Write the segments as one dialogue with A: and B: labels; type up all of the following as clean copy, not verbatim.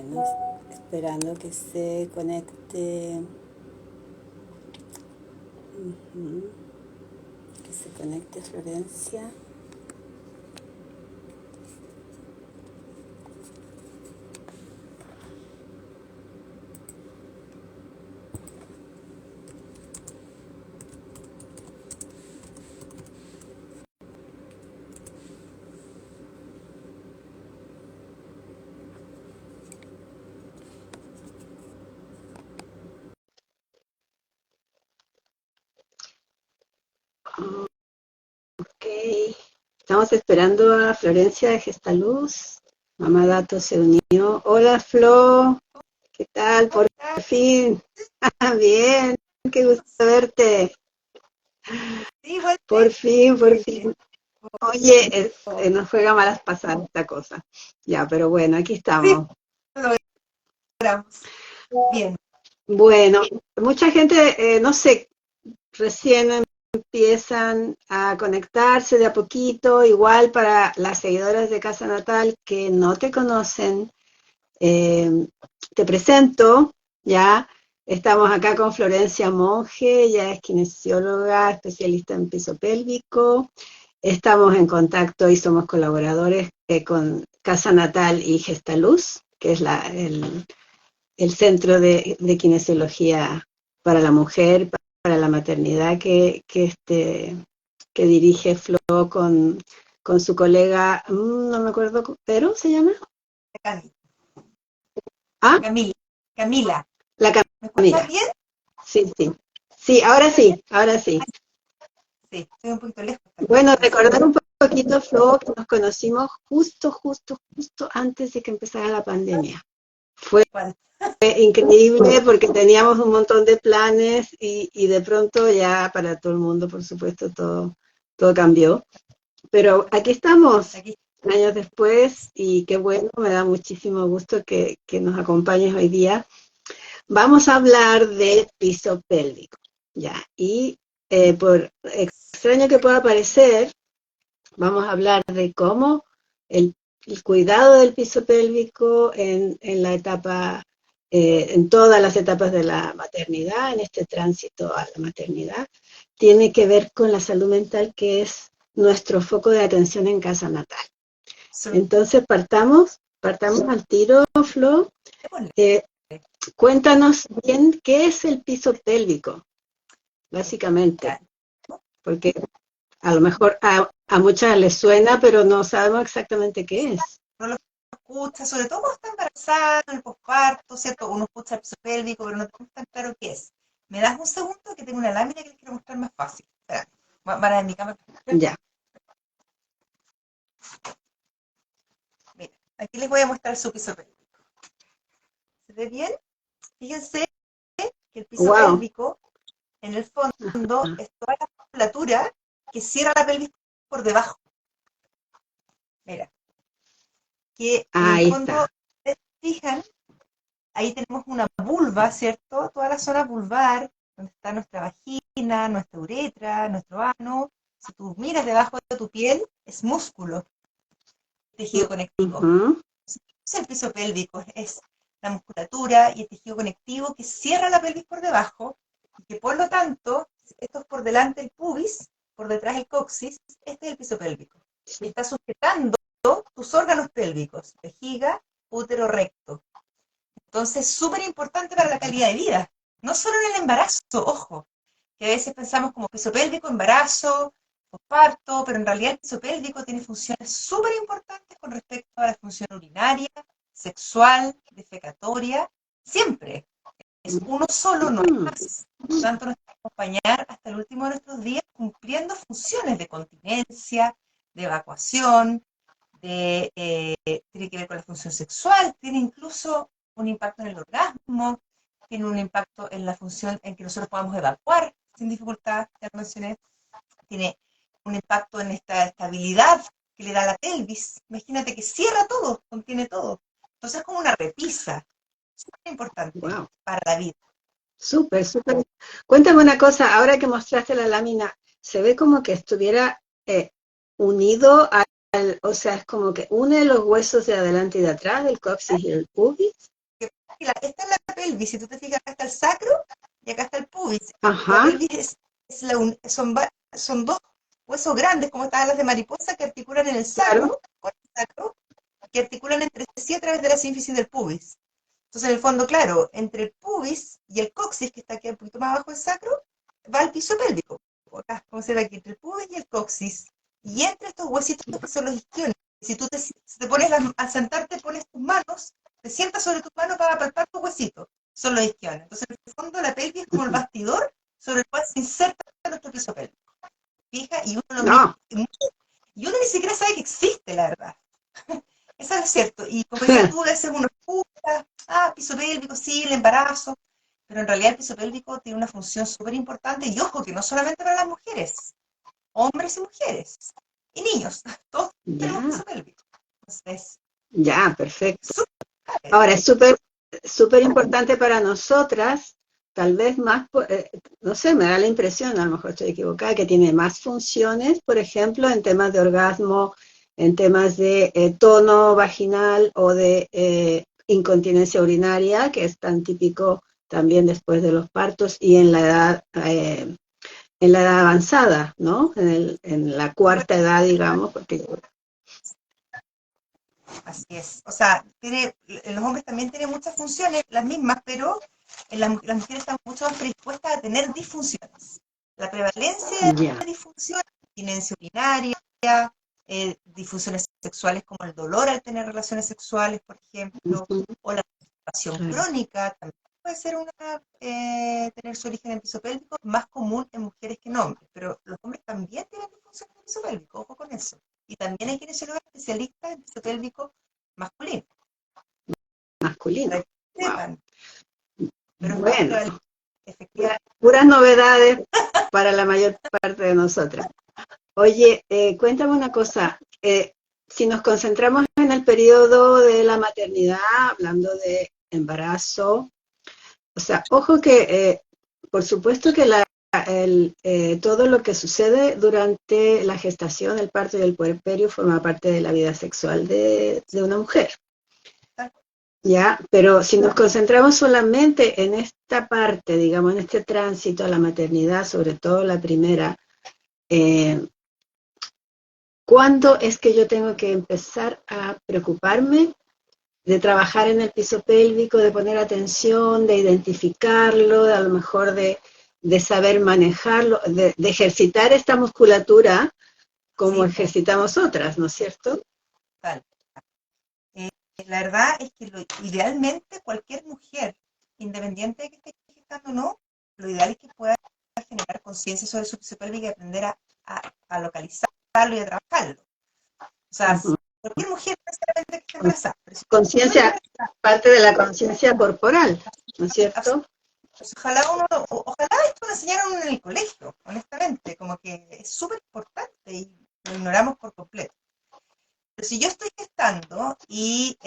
A: Bueno, esperando que se conecte. Ujú, que se conecte Florencia. Ok, estamos esperando a Florencia de Gestaluz. Mamá Dato se unió. Hola Flo, ¿qué tal? Por fin. Bien, qué gusto verte.
B: Sí, igual
A: Por fin, por fin. Oye, nos juega malas pasadas esta cosa. Ya, pero bueno, aquí
B: sí,
A: estamos.
B: lo logramos. Bien.
A: Bueno, mucha gente, no sé, recién empiezan a conectarse de a poquito, igual para las seguidoras de Casa Natal que no te conocen, te presento, ya, estamos acá con Florencia Monge, ella es kinesióloga, especialista en piso pélvico, estamos en contacto y somos colaboradores con Casa Natal y Gestaluz, que es el centro de kinesiología para la mujer, para la maternidad que dirige Flo con su colega, no me acuerdo, ¿pero se llama?
B: Camila.
A: Ah,
B: Camila. Camila.
A: la
B: ¿Me escuchas
A: Camila.
B: bien?
A: Sí, sí. Sí,
B: ¿Me
A: ahora
B: escuchas bien?
A: sí, ahora sí.
B: Sí, estoy un poquito lejos también.
A: Bueno,
B: Parece.
A: recordar un poquito, Flo, que nos conocimos justo antes de que empezara la pandemia. Fue
B: ¿Cuál?
A: increíble porque teníamos un montón de planes y de pronto ya para todo el mundo, por supuesto, todo cambió. Pero aquí estamos,
B: Aquí.
A: años después, y qué bueno, me da muchísimo gusto que nos acompañes hoy día. Vamos a hablar del piso pélvico, ¿ya? Y por extraño que pueda parecer, vamos a hablar de cómo el cuidado del piso pélvico en la etapa, en todas las etapas de la maternidad, en este tránsito a la maternidad, tiene que ver con la salud mental, que es nuestro foco de atención en casa natal. Entonces, partamos al tiro, Flo.
B: Absolutamente.
A: Eh, Cuéntanos bien qué es el piso pélvico, básicamente, porque a lo mejor a muchas les suena, pero no sabemos exactamente qué es.
B: No lo escucha, sobre todo cuando está embarazada, en el posparto, ¿cierto? Uno escucha el piso pélvico, pero no tenemos tan claro qué es. ¿Me das un segundo que tengo una lámina que les quiero mostrar más fácil? Espera, van a ver mi cámara.
A: Ya.
B: Mira, aquí les voy a mostrar su piso pélvico. ¿Se ve bien? Fíjense que el piso
A: Wow.
B: pélvico, en el fondo, es toda la musculatura que cierra la pelvis por debajo. Mira, que en el
A: Ahí
B: fondo,
A: está.
B: ¿ustedes se fijan? Ahí tenemos una vulva, ¿cierto? Toda la zona vulvar, donde está nuestra vagina, nuestra uretra, nuestro ano. Si tú miras debajo de tu piel, es músculo, tejido conectivo.
A: Ujú.
B: Es el piso pélvico, es la musculatura y el tejido conectivo que cierra la pelvis por debajo y que por lo tanto, esto es por delante el pubis, por detrás el coxis, este es el piso pélvico. Y está sujetando tus órganos pélvicos, vejiga, útero, recto. Entonces, súper importante para la calidad de vida. No solo en el embarazo, ojo, que a veces pensamos como piso pélvico, embarazo, posparto, pero en realidad el piso pélvico tiene funciones súper importantes con respecto a la función urinaria, sexual, defecatoria, siempre. Es uno solo, no hay
A: Mm.
B: más. Por lo tanto, nos va a acompañar hasta el último de nuestros días cumpliendo funciones de continencia, de evacuación, tiene que ver con la función sexual, tiene incluso un impacto en el orgasmo, tiene un impacto en la función en que nosotros podamos evacuar sin dificultad, ya lo mencioné, tiene un impacto en esta estabilidad que le da la pelvis. Imagínate que cierra todo, contiene todo. Entonces es como una repisa, súper importante
A: Wow.
B: para la vida.
A: Súper, súper. Cuéntame una cosa, ahora que mostraste la lámina, se ve como que estuviera unido o sea, es como que une los huesos de adelante y de atrás, del coxis y el pubis.
B: que esta es la pelvis, si tú te fijas, acá está el sacro y acá está el pubis. La
A: Ajá,
B: pelvis son dos huesos grandes, como estaban las de mariposa, que articulan en el
A: claro.
B: sacro, con el sacro, que articulan entre sí a través de la sínfisis del pubis. Entonces, en el fondo, claro, entre el pubis y el coxis, que está aquí un poquito más abajo del sacro, va el piso pélvico. Acá, como se ve aquí, entre el pubis y el coxis. Y entre estos huesitos que son los isquiones. Si te pones a sentarte, pones tus manos, te sientas sobre tus manos para palpar tus huesitos. Son los isquiones. Entonces, en el fondo, la pelvis es como el bastidor sobre el cual se inserta nuestro piso pélvico. Fija, y uno lo mira,
A: No,
B: y uno ni siquiera sabe que existe, la verdad. Eso es cierto. Y como decías tú, a veces uno escucha, piso pélvico, sí, el embarazo, pero en realidad el piso pélvico tiene una función súper importante, y ojo, que no solamente para las mujeres, hombres y mujeres, y niños, todos tenemos
A: ya,
B: piso pélvico. Entonces,
A: ya, perfecto.
B: súper,
A: Ahora, es súper importante para nosotras, tal vez más, no sé, me da la impresión, a lo mejor estoy equivocada, que tiene más funciones, por ejemplo, en temas de orgasmo, en temas de tono vaginal o de incontinencia urinaria, que es tan típico también después de los partos y en la edad avanzada, ¿no? En la
B: súper,
A: cuarta edad, digamos, porque
B: así es. O sea, en los hombres también tiene muchas funciones, las mismas, pero las mujeres están mucho más predispuestas a tener disfunciones. La prevalencia
A: ya.
B: de disfunciones, abstinencia urinaria, disfunciones sexuales como el dolor al tener relaciones sexuales, por ejemplo,
A: Ujú,
B: o la constipación
A: claro.
B: crónica, también puede ser tener su origen en piso pélvico, más común en mujeres que en hombres, pero los hombres también tienen disfunciones en piso pélvico, ojo con eso. Y también hay kinesiólogos especialistas en piso pélvico masculino,
A: Masculino.
B: para que
A: Wow.
B: sepan, pero es más
A: Bueno,
B: probable, efectivamente.
A: puras novedades para la mayor parte de nosotras. Oye, cuéntame una cosa. Si nos concentramos en el periodo de la maternidad, hablando de embarazo, o sea, ojo que, por supuesto que todo lo que sucede durante la gestación, el parto y el puerperio forma parte de la vida sexual de una mujer. Ya, pero si nos concentramos solamente en esta parte, digamos, en este tránsito a la maternidad, sobre todo la primera, eh, ¿cuándo es que yo tengo que empezar a preocuparme de trabajar en el piso pélvico, de poner atención, de identificarlo, de a lo mejor de saber manejarlo, de ejercitar esta musculatura como
B: Sí,
A: ejercitamos otras, ¿no es cierto?
B: tal. Eh, la verdad es que idealmente cualquier mujer, independiente de que esté gestando o no, lo ideal es que pueda generar conciencia sobre su piso pélvico y aprender a localizarlo y a trabajarlo. O sea,
A: Ujú.
B: cualquier mujer no necesariamente que esté embarazada, pero si no está
A: Conciencia,
B: embarazada,
A: parte de la conciencia corporal, ¿no es
B: abs-
A: cierto?
B: ojalá esto lo enseñaran en el colegio, honestamente, como que es súper importante y lo ignoramos por completo. Pero si yo estoy gestando y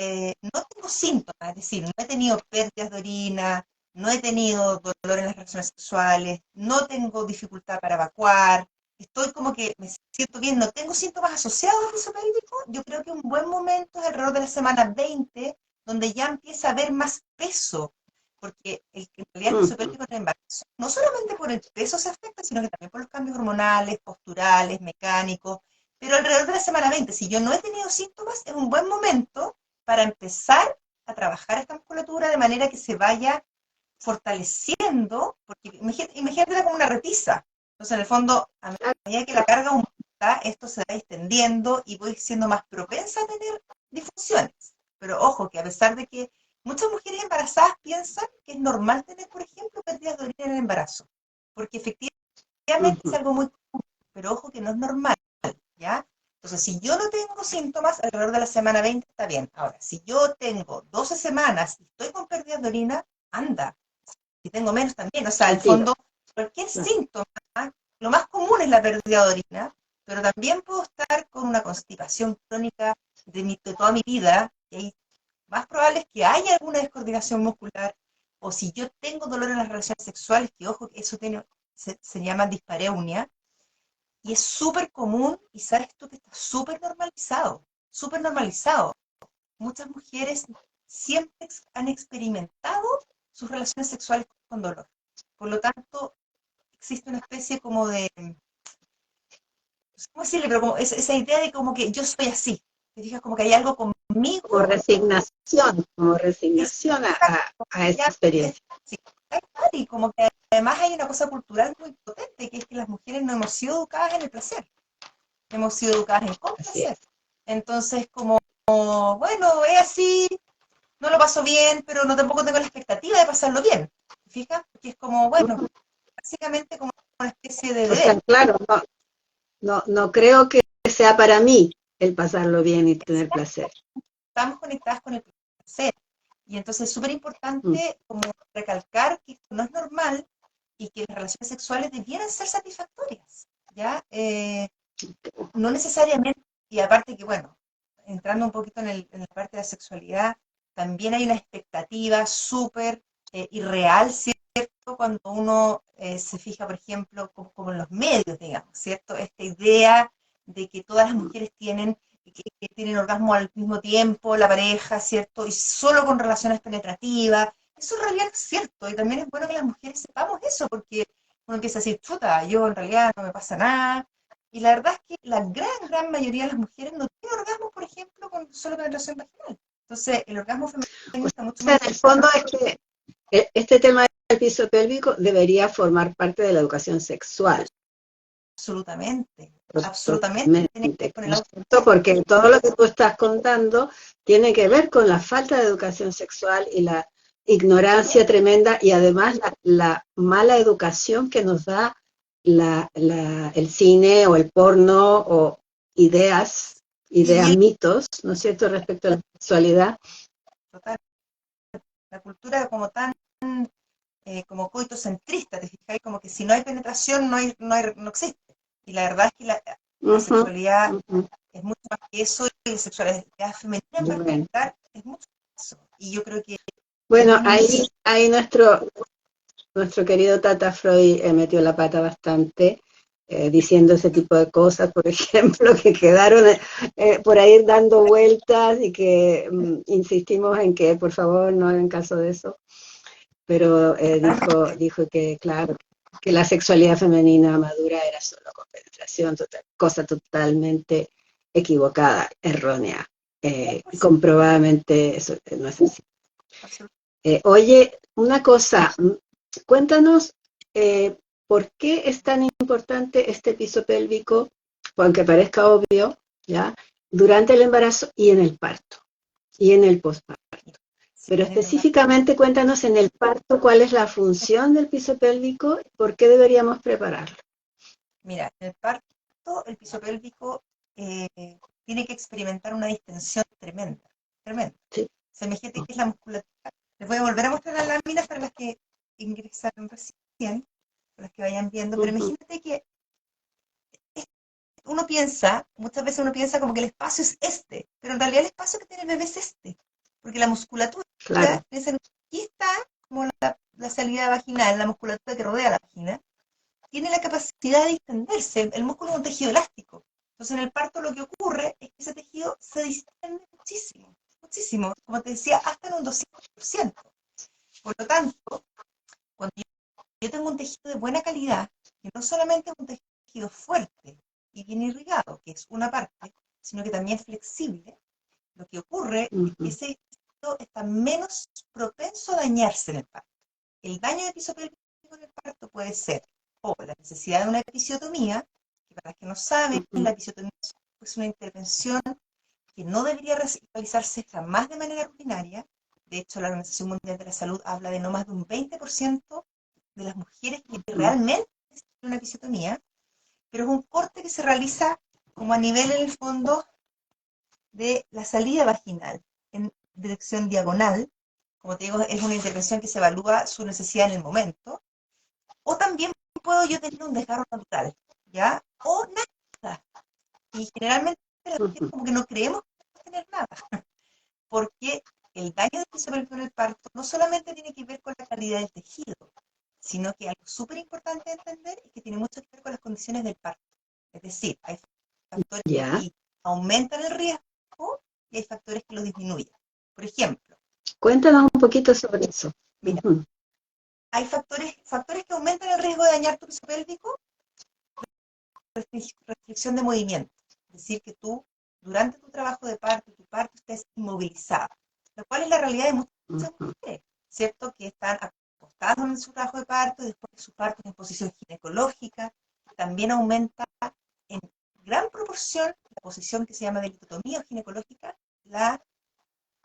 B: no tengo síntomas, es decir, no he tenido pérdidas de orina, no he tenido dolor en las relaciones sexuales, no tengo dificultad para evacuar, estoy como que me siento bien, no tengo síntomas asociados al piso pélvico, yo creo que un buen momento es alrededor de la semana 20, donde ya empieza a haber más peso, porque en realidad el piso
A: Ujú.
B: pélvico en el embarazo, no solamente por el peso se afecta, sino que también por los cambios hormonales, posturales, mecánicos, pero alrededor de la semana 20, si yo no he tenido síntomas, es un buen momento para empezar a trabajar esta musculatura de manera que se vaya fortaleciendo, porque imagínate como una repisa. Entonces, en el fondo, a medida que la carga aumenta, esto se va extendiendo y voy siendo más propensa a tener disfunciones. Pero ojo, que a pesar de que muchas mujeres embarazadas piensan que es normal tener, por ejemplo, pérdidas de orina en el embarazo, porque efectivamente es
A: Ujú.
B: algo muy común, pero ojo que no es normal. ¿Ya? Entonces, si yo no tengo síntomas, alrededor de la semana 20 está bien. Ahora, si yo tengo 12 semanas y estoy con pérdidas de orina, anda. Si tengo menos también. O sea, al
A: Al tiro.
B: fondo, cualquier
A: Claro.
B: síntoma, lo más común es la pérdida de orina, pero también puedo estar con una constipación crónica de toda mi vida, y ahí más probable es que haya alguna descoordinación muscular, o si yo tengo dolor en las relaciones sexuales, que ojo, que eso se llama dispareunia, y es súper común, y sabes tú que está súper normalizado, súper normalizado. Muchas mujeres siempre han experimentado sus relaciones sexuales con dolor. Por lo tanto, existe una especie como de, no sé cómo decirle, pero como esa idea de como que yo soy así. Te fijas como que hay algo conmigo.
A: Como
B: Es,
A: resignación a esa
B: ya,
A: experiencia.
B: sí, y como que además hay una cosa cultural muy potente, que es que las mujeres no hemos sido educadas en el placer, hemos sido educadas en
A: Así es.
B: complacer. Entonces, como, bueno, es así, no lo paso bien, pero no tampoco tengo la expectativa de pasarlo bien. ¿Te fijas? Porque es como, bueno, básicamente como una especie de
A: O sea,
B: deber.
A: claro, no creo que sea para mí el pasarlo bien y tener placer.
B: Estamos conectadas con el placer. Y entonces es súper
A: Mm.
B: importante como recalcar que esto no es normal y que las relaciones sexuales debieran ser satisfactorias, ¿ya? No necesariamente, y aparte que, bueno, entrando un poquito en la parte de la sexualidad, también hay una expectativa súper irreal, ¿cierto? Cuando uno se fija, por ejemplo, como en los medios, digamos, ¿cierto? Esta idea de que todas las mujeres que tienen orgasmo al mismo tiempo, la pareja, ¿cierto? Y solo con relaciones penetrativas. Eso en realidad no es cierto, y también es bueno que las mujeres sepamos eso, porque uno empieza a decir, chuta, yo en realidad no me pasa nada, y la verdad es que la gran mayoría de las mujeres no tienen orgasmo, por ejemplo, con solo penetración vaginal. Entonces, el orgasmo femenino
A: O
B: está mucho
A: sea,
B: más
A: en el
B: asociado.
A: fondo es que este tema del piso pélvico debería formar parte de la educación sexual.
B: Absolutamente, absolutamente tiene que ver
A: Totalmente,
B: con el
A: ¿no es cierto?
B: autocuidado.
A: Porque todo lo que tú estás contando tiene que ver con la falta de educación sexual y la ignorancia tremenda y además la mala educación que nos da el cine o el porno o ideas,
B: Y
A: mitos, ¿no es cierto?, respecto a la sexualidad.
B: total, la cultura como tan, como coitocentrista, te fijas, como que si no hay penetración no existe. Y la verdad es que la
A: Ujú,
B: sexualidad
A: ujú.
B: es mucho más que eso, y la sexualidad femenina en
A: Bueno,
B: particular es mucho más que eso. Y yo creo que es
A: bueno,
B: bien importante.
A: ahí nuestro querido Tata Freud metió la pata bastante, diciendo ese tipo de cosas, por ejemplo, que quedaron por ahí dando vueltas y que insistimos en que por favor no hagan caso de eso, pero dijo que, claro, que la sexualidad femenina madura era solo con penetración, cosa totalmente equivocada, errónea, y comprobadamente eso no es así. Oye, una cosa, cuéntanos por qué es tan importante este piso pélvico, aunque parezca obvio, ¿ya? Durante el embarazo y en el parto y en el posparto.
B: Sí,
A: Pero
B: en el embarazo.
A: específicamente cuéntanos en el parto cuál es la función del piso pélvico y por qué deberíamos prepararlo.
B: Mira, en el parto, el piso pélvico eh, tiene que experimentar una distensión tremenda, tremenda.
A: Sí.
B: Se me que es la musculatura. Les voy a volver a mostrar las láminas para las que ingresaron recién, para las que vayan viendo, pero
A: Ujú.
B: imagínate que muchas veces uno piensa como que el espacio es este, pero en realidad el espacio que tiene el bebé es este, porque la musculatura,
A: Claro.
B: aquí está como la salida vaginal, la musculatura que rodea la vagina, tiene la capacidad de distenderse. El músculo es un tejido elástico. Entonces, en el parto lo que ocurre es que ese tejido se distende muchísimo, muchísimo. Como te decía, hasta en un 200%. Por lo tanto, cuando yo tengo un tejido de buena calidad, que no solamente es un tejido fuerte y bien irrigado, que es una parte, sino que también es flexible, lo que ocurre es que
A: Ujú.
B: ese tejido está menos propenso a dañarse en el parto. El daño de piso pélvico en el parto puede ser o la necesidad de una episiotomía, que para los que no saben,
A: Ujú.
B: la episiotomía es una intervención que no debería realizarse jamás de manera rutinaria. De hecho, la Organización Mundial de la Salud habla de no más de un 20% de las mujeres que
A: Ujú.
B: realmente necesitan una episiotomía, pero es un corte que se realiza como a nivel, en el fondo, de la salida vaginal en dirección diagonal. Como te digo, es una intervención que se evalúa su necesidad en el momento. O también puedo yo tener un desgarro natural, ¿ya? O nada. Y generalmente las mujeres
A: Ujú.
B: como que no creemos que podemos tener nada, porque el daño del piso pélvico en el parto no solamente tiene que ver con la calidad del tejido, sino que algo súper importante de entender es que tiene mucho que ver con las condiciones del parto. Es decir, hay factores que
A: Ya.
B: aquí aumentan el riesgo y hay factores que lo disminuyen. Por ejemplo,
A: Cuéntanos un poquito sobre eso.
B: Mira,
A: Ujú.
B: hay factores que aumentan el riesgo de dañar tu piso pélvico, restricción de movimiento. Es decir, que tú, durante tu trabajo de parto, tu parto estés inmovilizada, lo cual es la realidad de muchas
A: Ujú.
B: mujeres, ¿cierto? Que están acostadas en su trabajo de parto y después de su parto en posición ginecológica. También aumenta en gran proporción la posición que se llama de litotomía o ginecológica,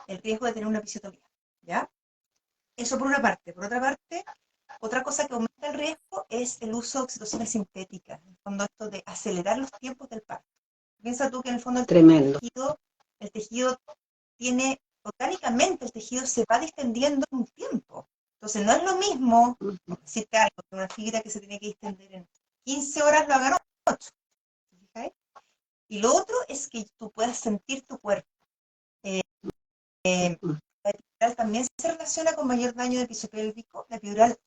B: el riesgo de tener una episiotomía, ¿ya? Eso por una parte. Por otra parte, otra cosa que aumenta el riesgo es el uso de oxitocina sintética, en el fondo esto de acelerar los tiempos del parto. Piensa tú que en el fondo
A: Tremendo.
B: el tejido tiene, orgánicamente el tejido se va distendiendo en un tiempo. Entonces no es lo mismo,
A: Ujú.
B: por decirte algo, que una fibra que se tiene que distender en 15 horas lo hagan 8. Y lo otro es que tú puedas sentir tu cuerpo. Eh, eh,
A: Ujú.
B: la epidural también se relaciona con mayor daño del piso pélvico, la epidural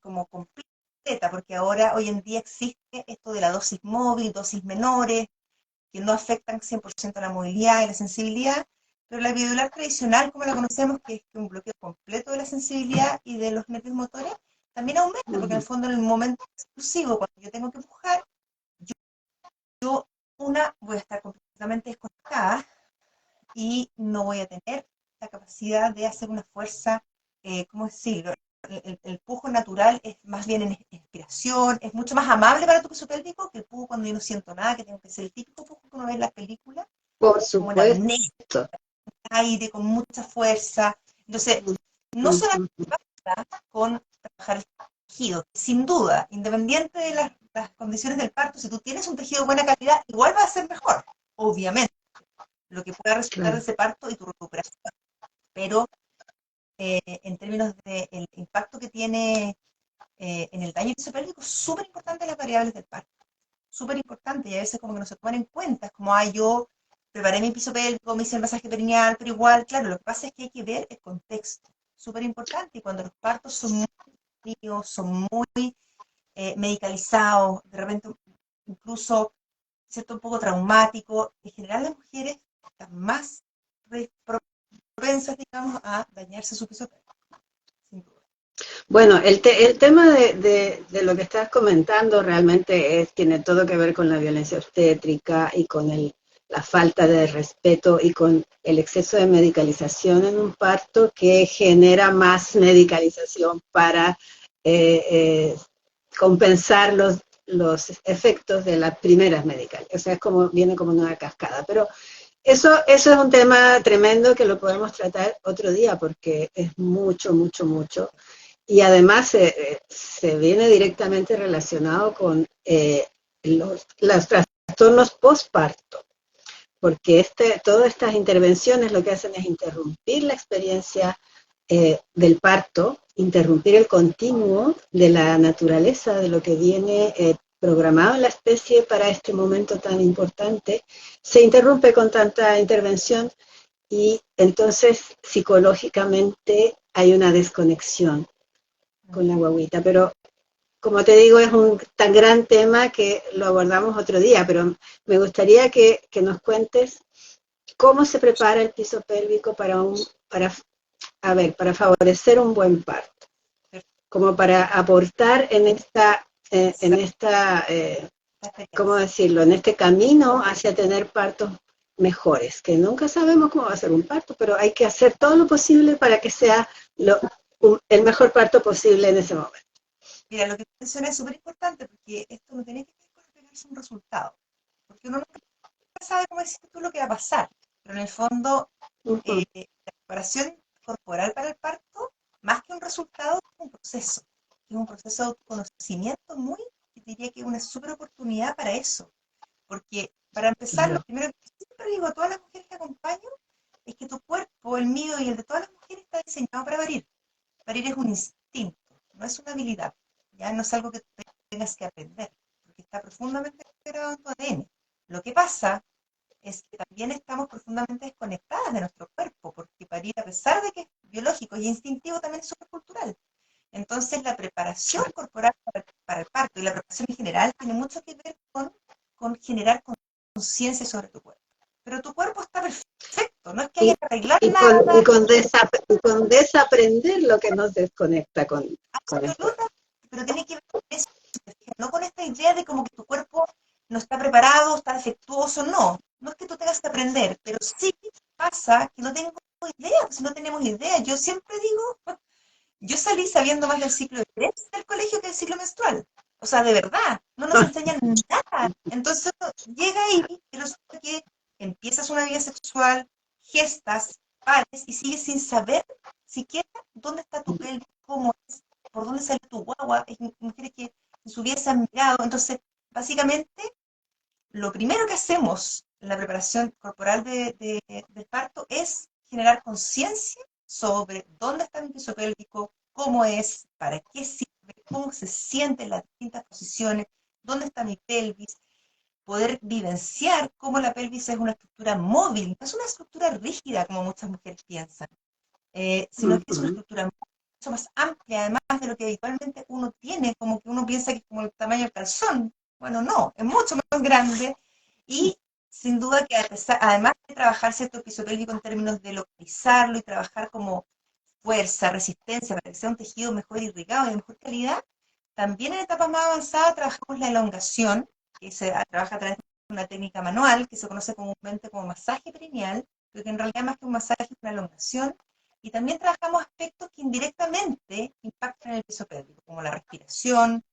B: como completa, porque ahora, hoy en día existe esto de la dosis móvil, dosis menores, que no afectan 100% la movilidad y la sensibilidad, pero la epidural tradicional, como la conocemos, que es un bloqueo completo de la sensibilidad y de los nervios motores, también aumenta, porque en el
A: Ujú.
B: fondo en el momento exclusivo, cuando yo tengo que empujar, voy a estar completamente desconectada y no voy a tener la capacidad de hacer una fuerza, ¿cómo decirlo? El pujo natural es más bien en inspiración, es mucho más amable para tu piso pélvico que el pujo cuando yo no siento nada, que tengo que ser el típico pujo que uno ve en las películas,
A: Por
B: como en
A: supuesto.
B: apnea, aire, con mucha fuerza. Entonces, no solamente
A: Ujú.
B: basta con trabajar el tejido, sin duda, independiente de las condiciones del parto, si tú tienes un tejido de buena calidad, igual va a ser mejor, obviamente, lo que pueda resultar de
A: Claro.
B: ese parto y tu recuperación. Pero en términos del impacto que tiene en el daño pélvico, súper importante las variables del parto, súper importante, y a veces como que no se toman en cuenta, es como, yo preparé mi piso pélvico, me hice el masaje perineal, pero igual, claro, lo que pasa es que hay que ver el contexto, súper importante, y cuando los partos son muy fríos, son muy medicalizados, de repente incluso, ¿cierto?, un poco traumático, en general las mujeres están más propensas, digamos, a dañarse su piso pélvico, sin duda.
A: Bueno, el tema de lo que estás comentando realmente tiene todo que ver con la violencia obstétrica y con la falta de respeto y con el exceso de medicalización en un parto que genera más medicalización para eh, eh, compensar los efectos de las primeras medicales. O sea, viene como una cascada. Pero eso es un tema tremendo que lo podemos tratar otro día porque es mucho, mucho, mucho. Y además se viene directamente relacionado con los trastornos postparto, porque todas estas intervenciones lo que hacen es interrumpir la experiencia del parto, interrumpir el continuo de la naturaleza de lo que viene programado en la especie para este momento tan importante, se interrumpe con tanta intervención y entonces psicológicamente hay una desconexión con la guagüita, pero como te digo, es un tan gran tema que lo abordamos otro día, pero me gustaría que nos cuentes cómo se prepara el piso pélvico para favorecer un buen parto, como para aportar
B: La
A: ¿cómo
B: experiencia.
A: decirlo?, en este camino hacia tener partos mejores, que nunca sabemos cómo va a ser un parto, pero hay que hacer todo lo posible para que sea el mejor parto posible en ese momento.
B: Mira, lo que mencionas es súper importante porque esto no tiene que ver con esperarse un resultado, porque uno nunca sabe, cómo decís tú, lo que va a pasar, pero en el fondo
A: Uh -huh.
B: la preparación corporal para el parto, más que un resultado, es un proceso de autoconocimiento muy, que diría que es una súper oportunidad para eso, porque para empezar, lo
A: Claro.
B: primero que siempre digo a todas las mujeres que acompaño, es que tu cuerpo, el mío y el de todas las mujeres, está diseñado para parir. Parir es un instinto, no es una habilidad, ya no es algo que tengas que aprender, porque está profundamente integrado en tu ADN. Lo que pasa es que también estamos profundamente desconectadas de nuestro cuerpo, porque parir, a pesar de que es biológico y instintivo, también es supercultural. Entonces, la preparación corporal para el parto y la preparación en general tiene mucho que ver con generar conciencia sobre tu cuerpo. Pero tu cuerpo está perfecto, no es que haya
A: Y,
B: que arreglar
A: y, con, y
B: nada.
A: con y con desaprender lo que nos desconecta con esto.
B: Absoluta, pero tiene que ver con eso, no con esta idea de como que tu cuerpo no está preparado, está defectuoso, no. No es que tú tengas que aprender, pero sí pasa que no tengo idea, pues no tenemos idea. Yo siempre digo, yo salí sabiendo más del ciclo de estrés del colegio que del ciclo menstrual. O sea, de verdad, no nos enseñan nada. Entonces llega ahí y resulta que empiezas una vida sexual, gestas, pares y sigues sin saber siquiera dónde está tu pelvis, cómo es, por dónde sale tu guagua. Es mujeres que en su vida se han mirado. Entonces, básicamente, lo primero que hacemos en la preparación corporal del parto es generar conciencia sobre dónde está mi piso pélvico, cómo es, para qué sirve, cómo se sienten las distintas posiciones, dónde está mi pelvis, poder vivenciar cómo la pelvis es una estructura móvil, no es una estructura rígida como muchas mujeres piensan, sino que es una estructura mucho más amplia, además de lo que habitualmente uno tiene, como que uno piensa que es como el tamaño del calzón. Bueno, no, es mucho más grande y sin duda que además de trabajar cierto piso pélvico en términos de localizarlo y trabajar como fuerza, resistencia, para que sea un tejido mejor irrigado y de mejor calidad, también en etapas más avanzadas trabajamos la elongación, que se trabaja a través de una técnica manual que se conoce comúnmente como masaje perineal, pero que en realidad más que un masaje es una elongación, y también trabajamos aspectos que indirectamente impactan el piso pélvico, como la respiración,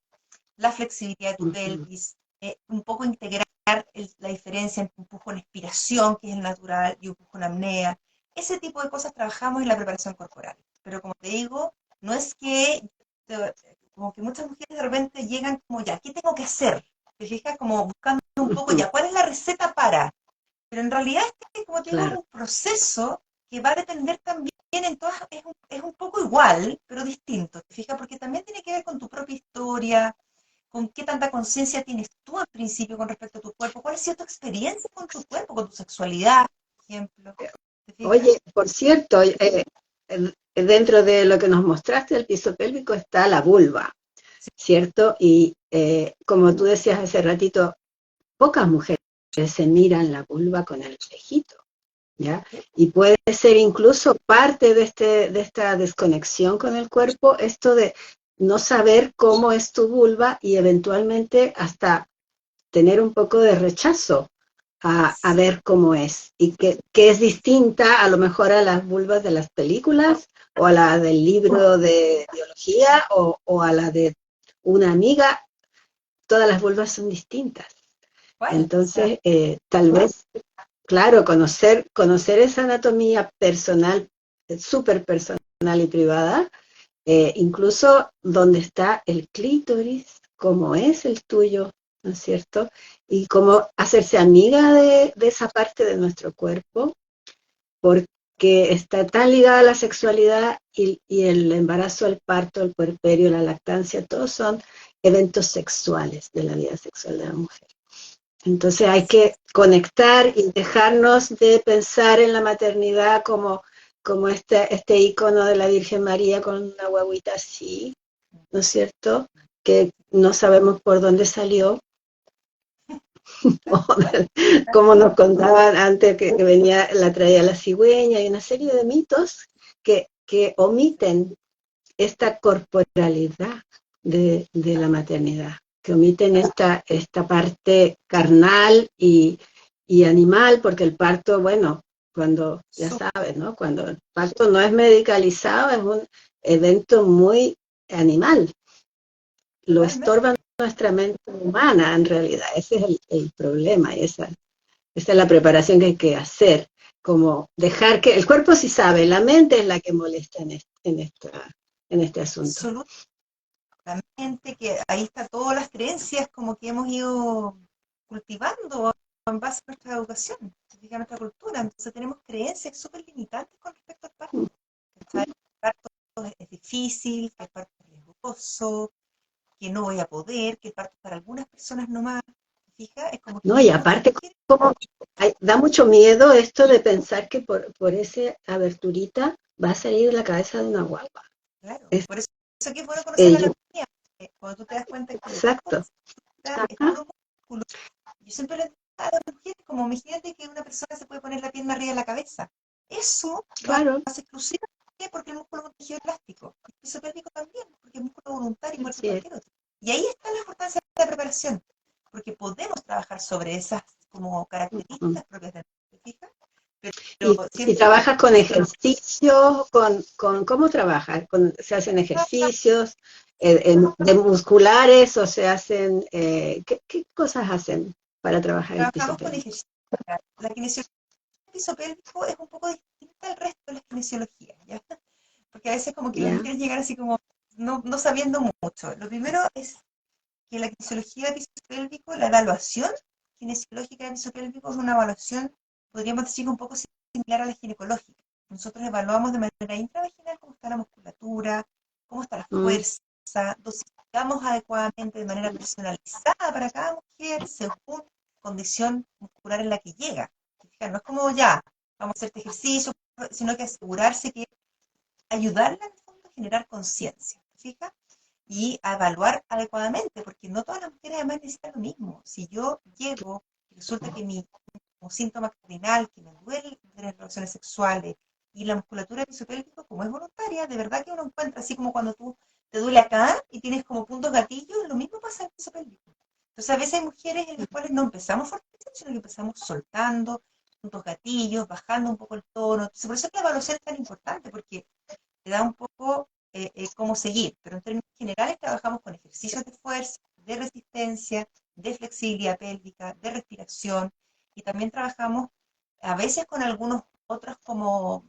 B: la flexibilidad de tu pelvis, un poco integrar la diferencia entre empujón-expiración, que es el natural, y empujón-apnea. Ese tipo de cosas trabajamos en la preparación corporal. Pero como te digo, no es que, como que muchas mujeres de repente llegan como, ya, ¿qué tengo que hacer? Te fijas como buscando un poco, ya, ¿cuál es la receta para? Pero en realidad este, como te digo, es
A: Claro.
B: un proceso que va a depender también en todas, es un poco igual, pero distinto, ¿te fijas? Porque también tiene que ver con tu propia historia, con qué tanta conciencia tienes tú al principio con respecto a tu cuerpo, cuál ha sido tu experiencia con tu cuerpo, con tu sexualidad, por ejemplo. ¿Te fijas?
A: Oye, por cierto, dentro de lo que nos mostraste del piso pélvico está la vulva,
B: Sí.
A: ¿cierto? Y como tú decías hace ratito, pocas mujeres se miran la vulva con el espejito, ¿ya? Y puede ser incluso parte de esta desconexión con el cuerpo, esto de no saber cómo es tu vulva y eventualmente hasta tener un poco de rechazo a ver cómo es y que es distinta a lo mejor a las vulvas de las películas o a la del libro de biología o a la de una amiga. Todas las vulvas son distintas.
B: ¿Cuál? O sea,
A: Entonces, tal vez, claro, conocer esa anatomía personal, súper personal y privada, incluso donde está el clítoris, cómo es el tuyo, ¿no es cierto? Y cómo hacerse amiga de esa parte de nuestro cuerpo, porque está tan ligada a la sexualidad y el embarazo, el parto, el puerperio, la lactancia, todos son eventos sexuales de la vida sexual de la mujer. Entonces hay que conectar y dejarnos de pensar en la maternidad como este icono de la Virgen María con una guaguita así, ¿no es cierto? Que no sabemos por dónde salió, como nos contaban antes que venía, la traía la cigüeña, y una serie de mitos que omiten esta corporalidad de la maternidad, que omiten esta parte carnal y animal, porque el parto, bueno, cuando, ya sabes, ¿no? Cuando el parto no es medicalizado, es un evento muy animal, lo
B: totalmente.
A: estorba nuestra mente humana en realidad, ese es el problema, y esa es la preparación que hay que hacer, como dejar que el cuerpo sí sabe, la mente es la que molesta en este asunto.
B: Absolutamente, que ahí está todas las creencias como que hemos ido cultivando en base a nuestra educación, a nuestra cultura. Entonces tenemos creencias súper limitantes con respecto al parto. ¿Cachai? El parto es difícil, que el parto es riesgoso, que no voy a poder, que el parto es para algunas personas nomás. ¿Te fijas? Es como que
A: No, y
B: muy pocas
A: aparte,
B: mujeres.
A: como da mucho miedo esto de pensar que por esa aberturita va a salir la cabeza de una guagua.
B: Claro,
A: Es,
B: por eso que es bueno conocer la
A: yo,
B: anatomía, porque cuando tú te das cuenta que detrás de
A: exacto.
B: esa estructura es
A: Ajá,
B: puro músculo. Yo siempre le digo a las mujeres, como imagínate que una persona se puede poner la pierna arriba de la cabeza. Eso lo
A: claro.
B: hace exclusiva qué? Porque el músculo es un tejido elástico. El piso pélvico también, porque es músculo voluntario igual que
A: Así es.
B: cualquier otro. Y ahí está la importancia de la preparación, porque podemos trabajar sobre esas como
A: Ujú.
B: características propias de la, ¿te fijas? Pero
A: Y
B: siempre
A: trabajas con ejercicios, ¿cómo trabajas? ¿Se hacen
B: trabaja-
A: ejercicios de musculares o se hacen, qué cosas hacen para trabajar el piso
B: trabajamos con
A: pélvico?
B: ejercicio. La kinesiología del piso pélvico es un poco distinta al resto de las kinesiologías, ¿ya? Porque a veces como que las
A: ¿Ya?
B: mujeres llegan así como no sabiendo mucho. Lo primero es que la kinesiología del piso pélvico, la evaluación kinesiológica del piso pélvico es una evaluación, podríamos decir, un poco similar a la ginecológica. Nosotros evaluamos de manera intravaginal cómo está la musculatura, cómo está la
A: Mm,
B: fuerza, dosificamos adecuadamente de manera personalizada para cada mujer según condición muscular en la que llega. Fíjate, no es como ya, vamos a hacer este ejercicio, sino que asegurarse que ayudarla en el fondo a generar conciencia, ¿fija? Y a evaluar adecuadamente, porque no todas las mujeres además necesitan lo mismo. Si yo llego y resulta que mi un síntoma cardinal, que me duele tener relaciones sexuales y la musculatura del piso pélvico, como es voluntaria, de verdad que uno encuentra, así como cuando tú te duele acá y tienes como puntos gatillos, lo mismo pasa en el piso pélvico. Entonces a veces hay mujeres en las cuales no empezamos fuerte, sino que empezamos soltando puntos gatillos, bajando un poco el tono. Entonces, por eso es que la evaluación es tan importante, porque te da un poco cómo seguir, pero en términos generales trabajamos con ejercicios de fuerza, de resistencia, de flexibilidad pélvica, de respiración, y también trabajamos a veces con algunos otros como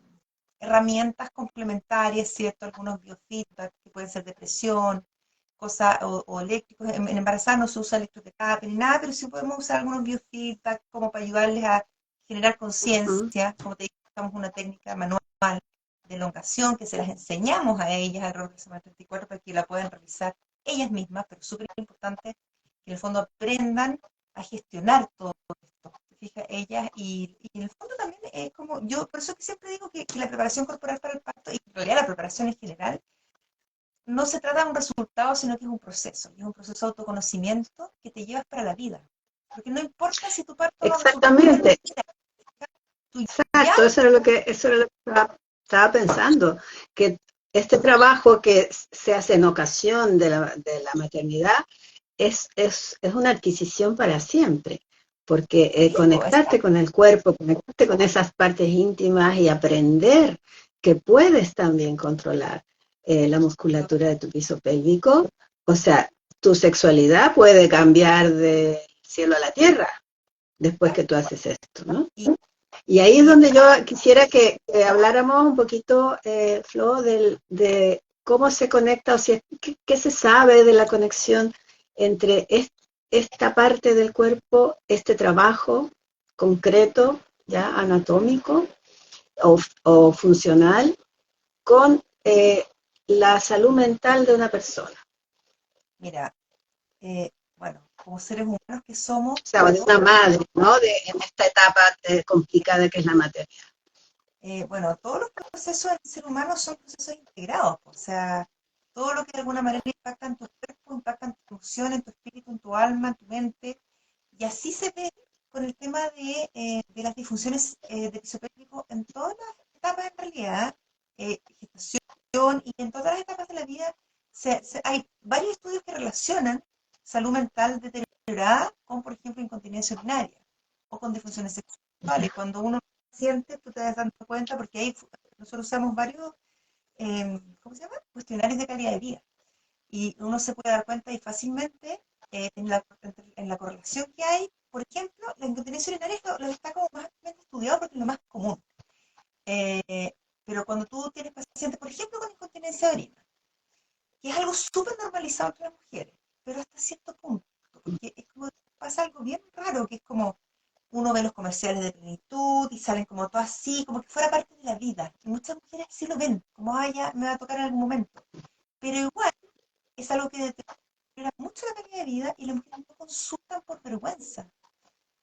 B: herramientas complementarias, ¿cierto? Algunos biofeedback que pueden ser de presión, cosas, o eléctricos. En embarazadas no se usa electroterapia ni nada, pero sí podemos usar algunos biofeedback como para ayudarles a generar
A: mm.
B: conciencia. Como te digo, usamos una técnica manual de elongación que se las enseñamos a ellas alrededor de semana 34 para que la puedan realizar ellas mismas, pero súper importante que en el fondo aprendan a gestionar todo esto. ¿Se fija? Ellas, y en el fondo también es como, yo por eso que siempre digo que la preparación corporal para el parto, y en realidad la preparación en general, no se trata de un resultado, sino que es un proceso, y es un proceso de autoconocimiento que te llevas para la vida. Porque no importa si tu parto no resultó bien o
A: Exactamente,
B: bien, tú ya
A: exacto, eso era lo que estaba pensando, que este trabajo que se hace en ocasión de la maternidad es una adquisición para siempre, porque
B: vivo,
A: conectarte con el cuerpo, conectarte con esas partes íntimas y aprender que puedes también controlar la musculatura de tu piso pélvico, o sea, tu sexualidad puede cambiar del cielo a la tierra después que tú haces esto, ¿no?
B: y,
A: Y ahí es
B: y
A: donde yo quisiera que habláramos un poquito, Flo, de cómo se conecta, o sea, qué se sabe de la conexión entre esta parte del cuerpo, este trabajo concreto, ya anatómico o funcional, con la salud mental de una persona,
B: mira, bueno, como seres humanos que somos,
A: o sea, de una madre, ¿no? En esta etapa complicada que es la maternidad.
B: bueno, todos los procesos del ser humano son procesos integrados, o sea, todo lo que de alguna manera impacta en tu cuerpo, impacta en tu emoción, en tu espíritu, en tu alma, en tu mente, y así se ve con el tema de las disfunciones de piso pélvico en todas las etapas en realidad, gestación y en todas las etapas de la vida, hay varios estudios que relacionan salud mental deteriorada con, por ejemplo, incontinencia urinaria o con disfunciones sexuales. Cuando uno siente, tú te das dando cuenta, porque ahí nosotros usamos varios, ¿cómo se llama? Cuestionarios de calidad de vida. Y uno se puede dar cuenta y fácilmente en la correlación que hay, por ejemplo, la incontinencia urinaria lo está como más estudiado porque es lo más común. Eh, pero cuando tú tienes pacientes, por ejemplo, con incontinencia de orina, que es algo súper normalizado entre las mujeres, pero hasta cierto punto, porque es como pasa algo bien raro, que es como uno ve los comerciales de plenitud y salen como todo así, como que fuera parte de la vida. Y muchas mujeres sí lo ven, como, ah, ya me va a tocar en algún momento. Pero igual es algo que deteriora mucho la calidad de vida y las mujeres no consultan por vergüenza.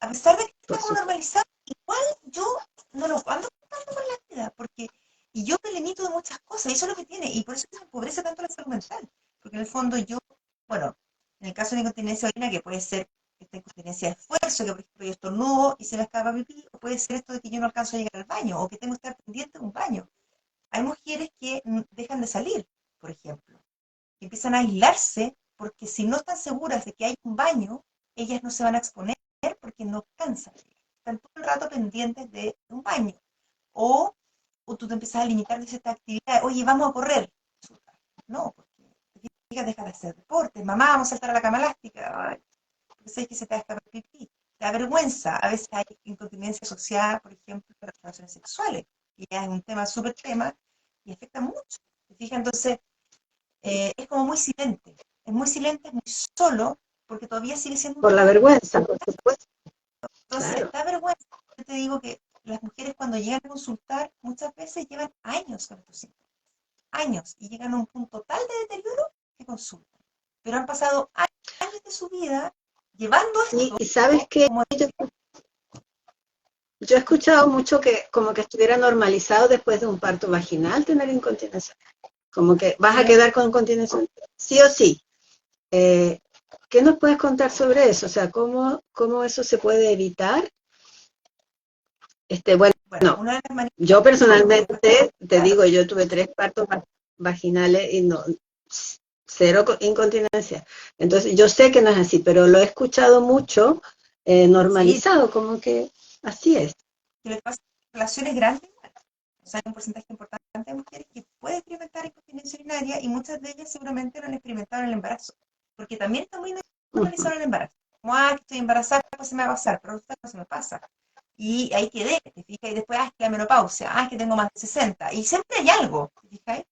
B: A pesar de que está
A: Por
B: como
A: supuesto.
B: normalizado, igual yo no lo ando contando por la vida, porque y yo me limito de muchas cosas, y eso es lo que tiene, y por eso se empobrece tanto la salud mental, porque en el fondo yo, bueno, en el caso de incontinencia de orina, que puede ser esta incontinencia de esfuerzo, que por ejemplo yo estornudo y se me escapa pipí, o puede ser esto de que yo no alcanzo a llegar al baño, o que tengo que estar pendiente de un baño. Hay mujeres que dejan de salir, por ejemplo, que empiezan a aislarse porque si no están seguras de que hay un baño, ellas no se van a exponer porque no cansan. Están todo el rato pendientes de un baño. O tú te empiezas a limitar de ciertas actividades. Oye, vamos a correr. No, porque deja de hacer deporte. Mamá, vamos a saltar a la cama elástica. Ay, porque sabes que se te va a escapar pipí. Te da vergüenza. A veces hay incontinencia asociada, por ejemplo, a las relaciones sexuales. Y ya es un tema súper tema y afecta mucho. ¿Te fijas? Entonces, es como muy silente. Es muy silente, es muy solo, porque todavía sigue siendo un
A: Por la
B: tema.
A: vergüenza, por supuesto,
B: Entonces,
A: claro.
B: da vergüenza. Yo te digo que las mujeres cuando llegan a consultar muchas veces llevan años con estos síntomas, años, y llegan a un punto tal de deterioro que consultan. Pero han pasado años de su vida llevando esto
A: Y sabes que
B: como...
A: yo he escuchado mucho que como que estuviera normalizado después de un parto vaginal tener incontinencia. Como que vas a quedar con incontinencia sí o sí. Eh, ¿Qué nos puedes contar sobre eso? O sea, ¿cómo eso se puede evitar? Bueno,
B: Bueno, una de las maneras
A: yo
B: después de
A: personalmente, te
B: consultar,
A: digo, yo tuve 3 partos vaginales y no, cero incontinencia. Entonces, yo sé que no es así, pero lo he escuchado mucho
B: sí,
A: normalizado, como que así es.
B: que les pasa en relaciones grandes, o sea, hay un porcentaje importante de mujeres que puede experimentar incontinencia urinaria y muchas de ellas seguramente no han experimentado en el embarazo, porque también está muy
A: Ujú,
B: normalizado el embarazo. Como, que estoy embarazada, pues se me va a pasar, pero no se me pasa. Y ahí quedé, ¿te fijas? Y después, es que la menopausia, es que tengo más de 60. Y siempre hay algo, ¿te fijas?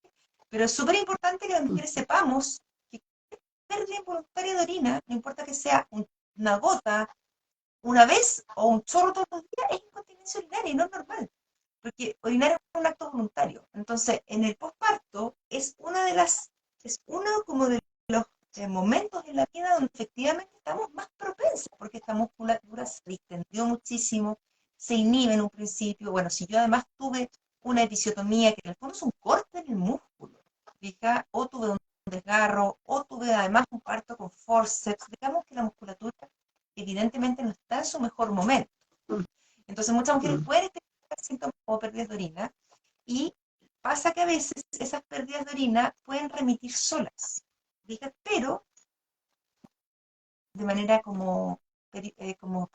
B: Pero es súper importante que las mujeres sepamos que pérdida involuntaria de orina, no importa que sea una gota, una vez o un chorro todos los días, es incontinencia urinaria y no es normal. Porque orinar es un acto voluntario. Entonces, en el posparto es uno como de los momentos en la vida donde efectivamente estamos más propensos, porque esta musculatura se distendió muchísimo, se inhibe en un principio. Bueno, si yo además tuve una episiotomía, que en el fondo es un corte en el músculo, fija, o tuve un desgarro, o tuve además un parto con forceps, digamos que la musculatura evidentemente no está en su mejor momento. Entonces muchas mujeres
A: ujú.
B: pueden experimentar síntomas como pérdidas de orina y pasa que a veces esas pérdidas de orina pueden remitir solas, ¿viste? Pero de manera ¿cómo se dice? Como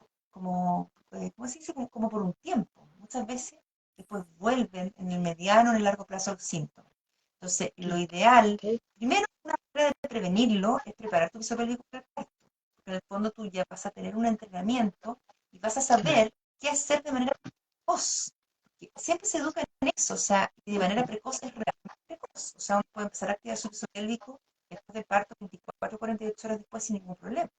B: por un tiempo. Muchas veces después vuelven en el mediano o en el largo plazo los síntomas. Entonces, lo ideal,
A: Okay.
B: primero, una manera de prevenirlo es preparar tu piso pélvico para el parto. Porque en el fondo tú ya vas a tener un entrenamiento y vas a saber qué hacer de manera precoz. Porque siempre se educa en eso, o sea, y de manera precoz es realmente precoz. O sea, uno puede empezar a activar su piso pélvico después del parto, 24 48 horas después sin ningún problema.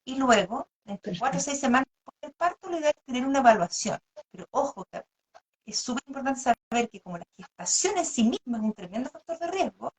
B: Y luego, entre 4 o
A: Perfecto.
B: 6 semanas después del parto, la idea es tener una evaluación. Pero ojo, que es súper importante saber que como la gestación en sí misma es un tremendo factor de riesgo,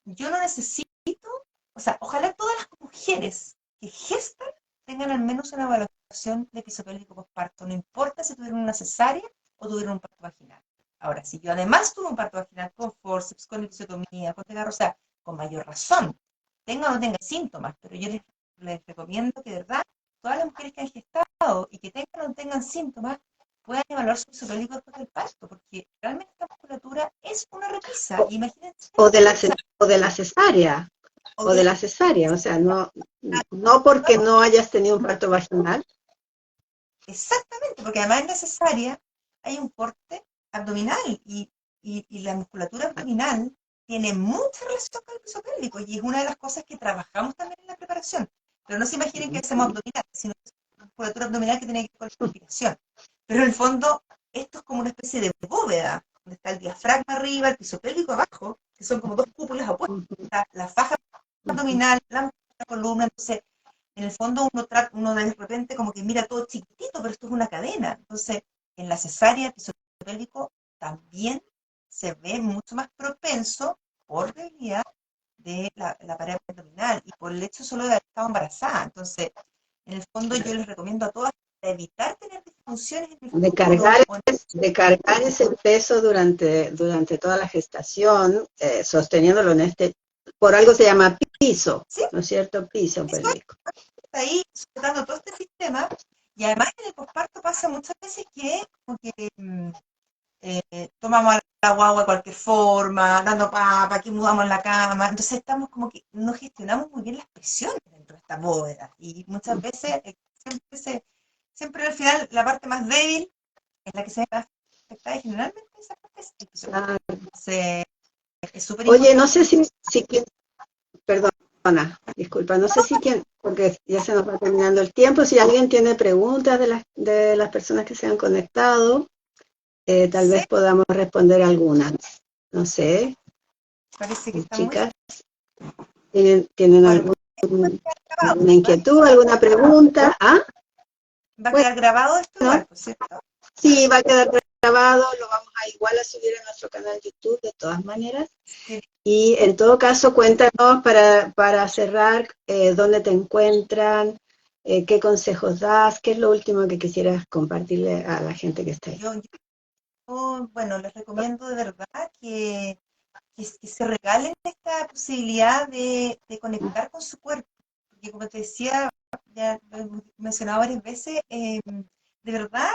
B: yo no necesito, o sea, ojalá todas las mujeres que gestan tengan al menos una evaluación de piso pélvico postparto, no importa si tuvieron una cesárea o tuvieron un parto vaginal. Ahora, si yo además tuve un parto vaginal con forceps, con episiotomía, con desgarro, o sea, con mayor razón, tenga o no tenga síntomas, pero yo les recomiendo que de verdad todas las mujeres que han gestado y que tengan o no tengan síntomas puedan evaluar su piso pélvico después del parto, porque realmente esta musculatura es una repisa.
A: O,
B: Y imagínense,
A: o de la,
B: o sea,
A: o de la cesárea,
B: o
A: o
B: de
A: de
B: la
A: la cesárea, o sea, no porque no hayas tenido un parto vaginal.
B: exactamente, porque además es necesaria, hay un corte abdominal y la musculatura abdominal tiene mucha relación con el piso pélvico y es una de las cosas que trabajamos también en la preparación. Pero no se imaginen que hacemos abdominal, sino que es una musculatura abdominal que tiene que ver con la respiración. Pero en el fondo, esto es como una especie de bóveda, donde está el diafragma arriba, el piso pélvico abajo, que son como dos cúpulas opuestas. Está la faja abdominal, la columna, entonces en el fondo uno de repente como que mira todo chiquitito, pero esto es una cadena. Entonces, en la cesárea, el piso pélvico también se ve mucho más propenso por debilidad de la pared abdominal y por el hecho solo de haber estado embarazada. Entonces, en el fondo yo les recomiendo a todas evitar tener disfunciones en el
A: de
B: futuro.
A: cargar, de cargar ese peso durante toda la gestación, sosteniéndolo por algo se llama piso,
B: Sí,
A: ¿no es cierto? Piso
B: eso es,
A: pélvico.
B: está ahí sujetando todo este sistema. Y además en el posparto pasa muchas veces que, como que tomamos a la guagua de cualquier forma, dando papa, aquí mudamos la cama, entonces estamos como que no gestionamos muy bien las presiones dentro de esta bóveda, y muchas veces siempre al final la parte más débil es la que se ve más afectada, y generalmente esa parte es el piso.
A: Ah,
B: Entonces, es súper
A: oye, no
B: importante.
A: sé si quien, perdona, disculpa, no sé si quien, porque ya se nos va terminando el tiempo, si alguien tiene preguntas de las personas que se han conectado, tal
B: Sí,
A: vez podamos responder algunas. No sé,
B: parece que está muy
A: chicas, ¿tienen
B: bueno. Grabado,
A: alguna
B: ¿verdad?
A: inquietud, alguna pregunta? Ah,
B: Va a
A: bueno,
B: quedar grabado esto igual, por cierto.
A: sí, va a quedar grabado, lo vamos a igual a subir a nuestro canal de YouTube de todas maneras.
B: Sí.
A: Y en todo caso, cuéntanos para cerrar dónde te encuentran, qué consejos das, qué es lo último que quisieras compartirle a la gente que está ahí.
B: Bueno, les recomiendo de verdad que se regalen esta posibilidad de conectar con su cuerpo. Porque como te decía, ya lo he mencionado varias veces, de verdad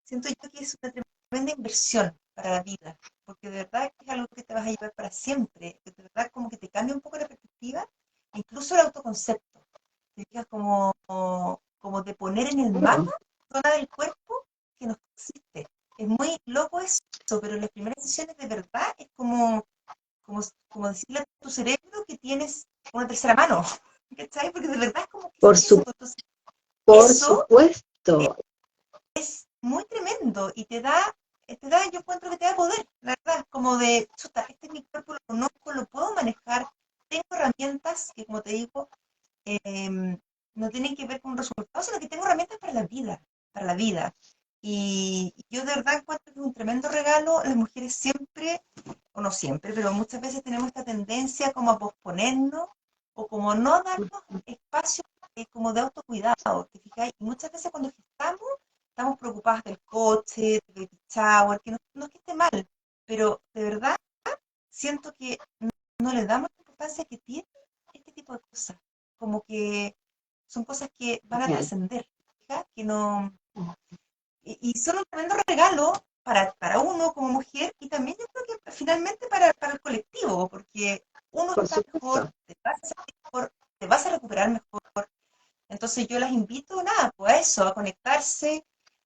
B: siento yo que es una tremenda inversión para la vida, porque de verdad es algo que te vas a llevar para siempre, que de verdad como que te cambia un poco la perspectiva, e incluso el autoconcepto. Te fijas como de poner en el
A: Claro,
B: mapa zona del cuerpo que no existe. Es muy loco eso, pero en las primeras sesiones de verdad es como decirle a tu cerebro que tienes una tercera mano, ¿cachai? Porque de verdad es como que es
A: por,
B: eso. Entonces,
A: por
B: eso
A: supuesto,
B: es muy tremendo y yo encuentro que te da poder, la verdad, como de, chuta, este es mi cuerpo, lo conozco, lo puedo manejar, tengo herramientas que, como te digo, no tienen que ver con resultados, sino que tengo herramientas para la vida, para la vida. Y yo de verdad encuentro que es un tremendo regalo. Las mujeres siempre, o no siempre, pero muchas veces tenemos esta tendencia como a posponernos o como no darnos espacio como de autocuidado, ¿te fijáis? Y muchas veces cuando estamos preocupadas del coche, del baby shower, que no es que esté mal, pero de verdad siento que no le damos la importancia que tiene este tipo de cosas. Como que son cosas que van a
A: genial.
B: trascender, ¿ya? Que no, y son un tremendo regalo para uno como mujer y también yo creo que finalmente para el colectivo, porque uno
A: Por
B: está mejor,
A: supuesto.
B: te vas a sentir mejor, te vas a recuperar mejor. Entonces yo las invito, nada, pues a eso, a conectarse.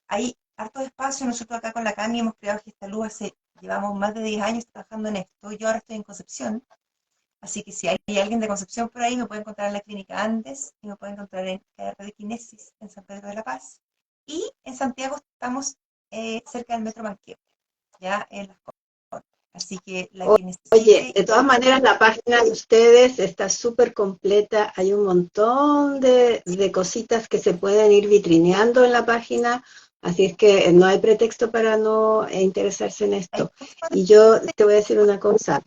B: Hay harto espacio, nosotros acá con la Cami hemos creado Gestaluz llevamos más de 10 años trabajando en esto, yo ahora estoy en Concepción, así que si hay alguien de Concepción por ahí, me puede encontrar en la Clínica Andes y me puede encontrar en KR de Kinesis, en San Pedro de la Paz. Y en Santiago estamos cerca del Metro Manquehue, ya en Las Condes. Así que la que
A: Oye,
B: necesite,
A: de todas maneras, la página de ustedes está súper completa. Hay un montón de cositas que se pueden ir vitrineando en la página, así es que no hay pretexto para no interesarse en
B: hay
A: esto.
B: mucho
A: Y yo te voy a decir una cosa,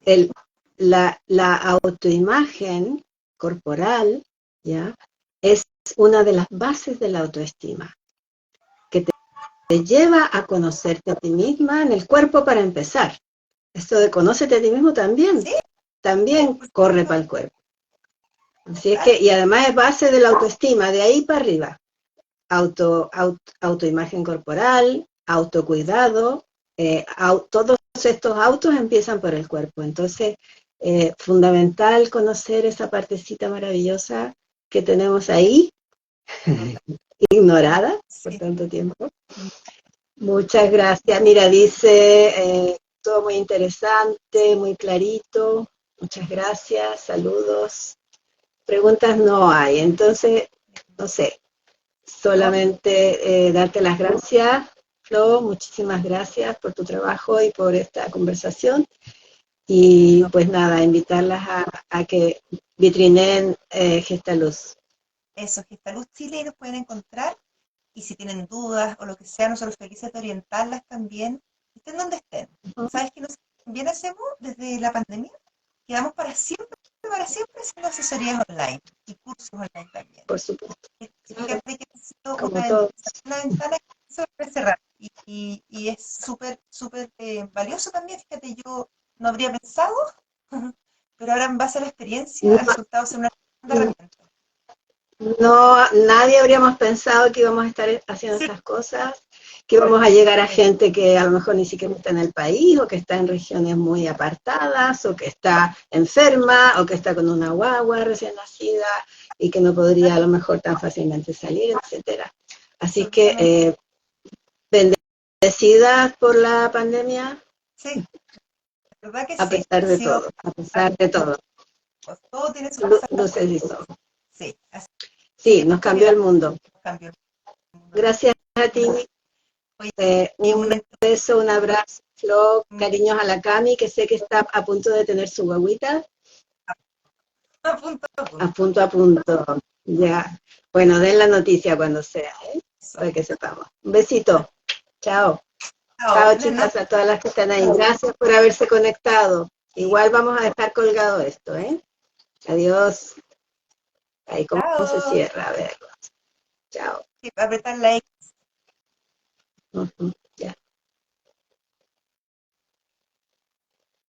A: el, la autoimagen corporal, ¿ya? Es una de las bases de la autoestima, que te lleva a conocerte a ti misma en el cuerpo para empezar. Esto de conócete a ti mismo también,
B: sí,
A: también
B: por
A: corre
B: supuesto,
A: para el cuerpo. Así es que,
B: claro,
A: y además es base de la autoestima, de ahí para arriba. Autoimagen corporal, autocuidado, todos estos autos empiezan por el cuerpo. Entonces, fundamental conocer esa partecita maravillosa que tenemos ahí, ignorada por
B: sí.
A: tanto tiempo. Muchas gracias. Mira, dice, todo muy interesante, muy clarito. Muchas gracias, saludos. Preguntas no hay, entonces, no sé, solamente darte las gracias, Flo, muchísimas gracias por tu trabajo y por esta conversación. Y
B: No,
A: pues nada, invitarlas a que vitrineen Gestaluz.
B: eso, Gestaluz Chile y nos pueden encontrar. Y si tienen dudas o lo que sea, nosotros felices de orientarlas también, estén donde estén. ¿Sabes qué nosotros también hacemos desde la pandemia? Quedamos para siempre haciendo asesorías online y cursos online también.
A: Por supuesto,
B: Fíjate que ha sido
A: como todos.
B: una ventana que se puede cerrar y es súper, súper valioso también. Fíjate, yo no habría pensado, pero ahora en base a la experiencia ha resultado ser una tremenda herramienta.
A: No, nadie habríamos pensado que íbamos a estar haciendo
B: Sí,
A: estas cosas, que vamos a llegar a gente que a lo mejor ni siquiera está en el país, o que está en regiones muy apartadas, o que está enferma, o que está con una guagua recién nacida y que no podría a lo mejor tan fácilmente salir, etcétera. Así que bendecidas por la pandemia,
B: Sí, la verdad que
A: a
B: sí.
A: pesar
B: Ha
A: de
B: sido,
A: todo, a pesar de todo.
B: pues, todo tiene su pasado.
A: Luces y sombras.
B: Sí, así
A: Sí, nos
B: que
A: cambió el mundo.
B: cambió el mundo.
A: Gracias a ti.
B: Y
A: Un beso, un abrazo, Flo, cariños a la Cami, que sé que está a punto de tener su guaguita.
B: a punto a punto.
A: A punto, a punto. Ya. Bueno, den la noticia cuando sea, ¿eh? Para que sepamos. Un besito. Chao. Chao, chicas, a todas las que están ahí. Gracias por haberse conectado. Igual vamos a dejar colgado esto, ¿eh? Adiós. Ahí, ¿cómo se cierra? A ver. Chao.
B: Sí, apretar la X.
A: Uh-huh.